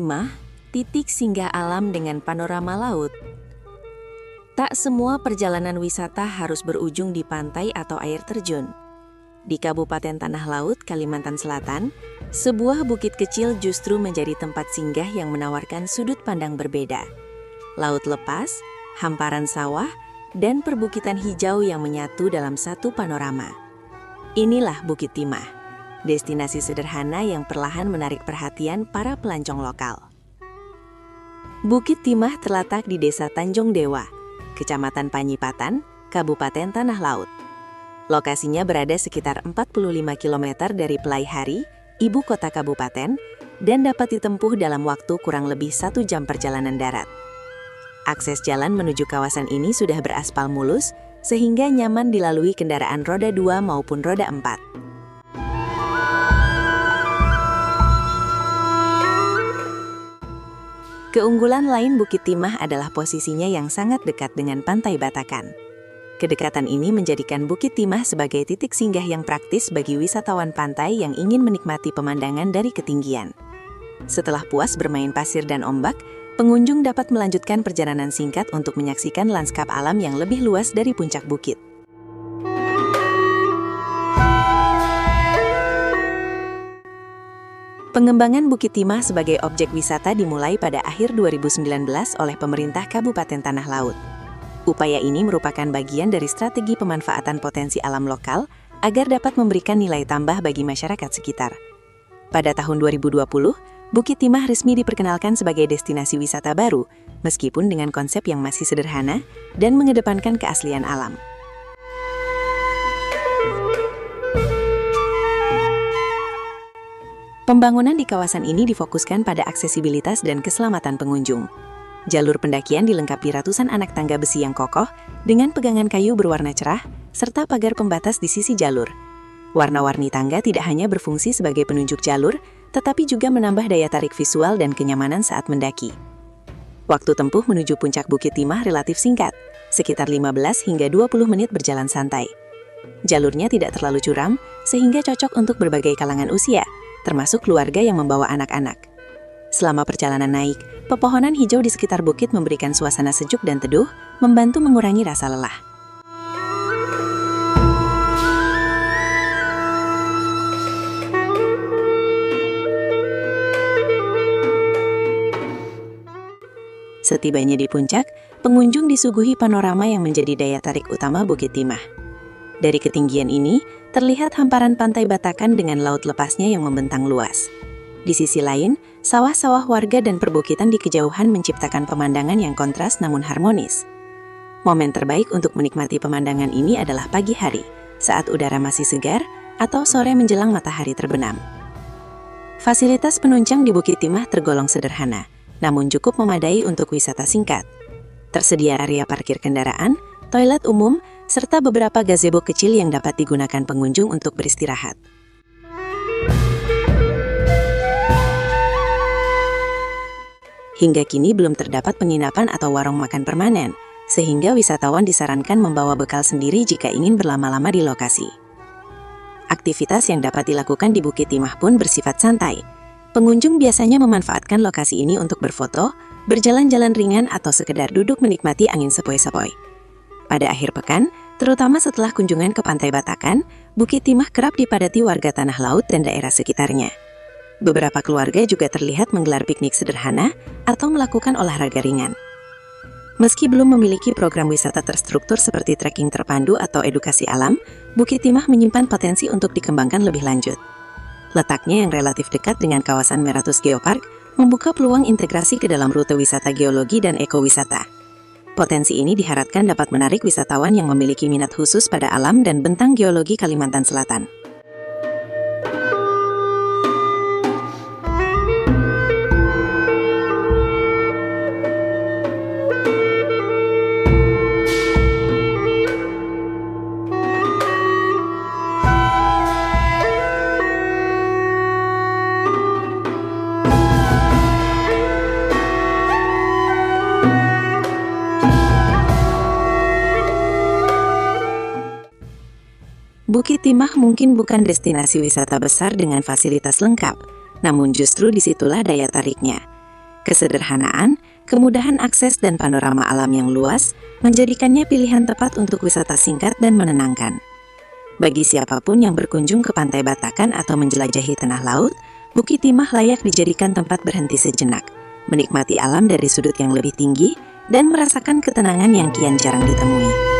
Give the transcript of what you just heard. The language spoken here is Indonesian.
Timah, titik singgah alam dengan panorama laut. Tak semua perjalanan wisata harus berujung di pantai atau air terjun. Di Kabupaten Tanah Laut, Kalimantan Selatan, sebuah bukit kecil justru menjadi tempat singgah yang menawarkan sudut pandang berbeda. Laut lepas, hamparan sawah, dan perbukitan hijau yang menyatu dalam satu panorama. Inilah Bukit Timah, destinasi sederhana yang perlahan menarik perhatian para pelancong lokal. Bukit Timah terletak di Desa Tanjung Dewa, Kecamatan Panyipatan, Kabupaten Tanah Laut. Lokasinya berada sekitar 45 km dari Pelaihari, ibu kota kabupaten, dan dapat ditempuh dalam waktu kurang lebih 1 jam perjalanan darat. Akses jalan menuju kawasan ini sudah beraspal mulus, sehingga nyaman dilalui kendaraan roda 2 maupun roda 4. Keunggulan lain Bukit Timah adalah posisinya yang sangat dekat dengan Pantai Batakan. Kedekatan ini menjadikan Bukit Timah sebagai titik singgah yang praktis bagi wisatawan pantai yang ingin menikmati pemandangan dari ketinggian. Setelah puas bermain pasir dan ombak, pengunjung dapat melanjutkan perjalanan singkat untuk menyaksikan lanskap alam yang lebih luas dari puncak bukit. Pengembangan Bukit Timah sebagai objek wisata dimulai pada akhir 2019 oleh pemerintah Kabupaten Tanah Laut. Upaya ini merupakan bagian dari strategi pemanfaatan potensi alam lokal agar dapat memberikan nilai tambah bagi masyarakat sekitar. Pada tahun 2020, Bukit Timah resmi diperkenalkan sebagai destinasi wisata baru, meskipun dengan konsep yang masih sederhana dan mengedepankan keaslian alam. Pembangunan di kawasan ini difokuskan pada aksesibilitas dan keselamatan pengunjung. Jalur pendakian dilengkapi ratusan anak tangga besi yang kokoh dengan pegangan kayu berwarna cerah, serta pagar pembatas di sisi jalur. Warna-warni tangga tidak hanya berfungsi sebagai penunjuk jalur, tetapi juga menambah daya tarik visual dan kenyamanan saat mendaki. Waktu tempuh menuju puncak Bukit Timah relatif singkat, sekitar 15 hingga 20 menit berjalan santai. Jalurnya tidak terlalu curam, sehingga cocok untuk berbagai kalangan usia, termasuk keluarga yang membawa anak-anak. Selama perjalanan naik, pepohonan hijau di sekitar bukit memberikan suasana sejuk dan teduh, membantu mengurangi rasa lelah. Setibanya di puncak, pengunjung disuguhi panorama yang menjadi daya tarik utama Bukit Timah. Dari ketinggian ini, terlihat hamparan Pantai Batakan dengan laut lepasnya yang membentang luas. Di sisi lain, sawah-sawah warga dan perbukitan di kejauhan menciptakan pemandangan yang kontras namun harmonis. Momen terbaik untuk menikmati pemandangan ini adalah pagi hari, saat udara masih segar, atau sore menjelang matahari terbenam. Fasilitas penunjang di Bukit Timah tergolong sederhana, namun cukup memadai untuk wisata singkat. Tersedia area parkir kendaraan, toilet umum, serta beberapa gazebo kecil yang dapat digunakan pengunjung untuk beristirahat. Hingga kini belum terdapat penginapan atau warung makan permanen, sehingga wisatawan disarankan membawa bekal sendiri jika ingin berlama-lama di lokasi. Aktivitas yang dapat dilakukan di Bukit Timah pun bersifat santai. Pengunjung biasanya memanfaatkan lokasi ini untuk berfoto, berjalan-jalan ringan, atau sekedar duduk menikmati angin sepoi-sepoi. Pada akhir pekan, terutama setelah kunjungan ke Pantai Batakan, Bukit Timah kerap dipadati warga Tanah Laut dan daerah sekitarnya. Beberapa keluarga juga terlihat menggelar piknik sederhana atau melakukan olahraga ringan. Meski belum memiliki program wisata terstruktur seperti trekking terpandu atau edukasi alam, Bukit Timah menyimpan potensi untuk dikembangkan lebih lanjut. Letaknya yang relatif dekat dengan kawasan Meratus Geopark membuka peluang integrasi ke dalam rute wisata geologi dan ekowisata. Potensi ini diharapkan dapat menarik wisatawan yang memiliki minat khusus pada alam dan bentang geologi Kalimantan Selatan. Bukit Timah mungkin bukan destinasi wisata besar dengan fasilitas lengkap, namun justru disitulah daya tariknya. Kesederhanaan, kemudahan akses dan panorama alam yang luas menjadikannya pilihan tepat untuk wisata singkat dan menenangkan. Bagi siapapun yang berkunjung ke Pantai Batakan atau menjelajahi Tanah Laut, Bukit Timah layak dijadikan tempat berhenti sejenak, menikmati alam dari sudut yang lebih tinggi, dan merasakan ketenangan yang kian jarang ditemui.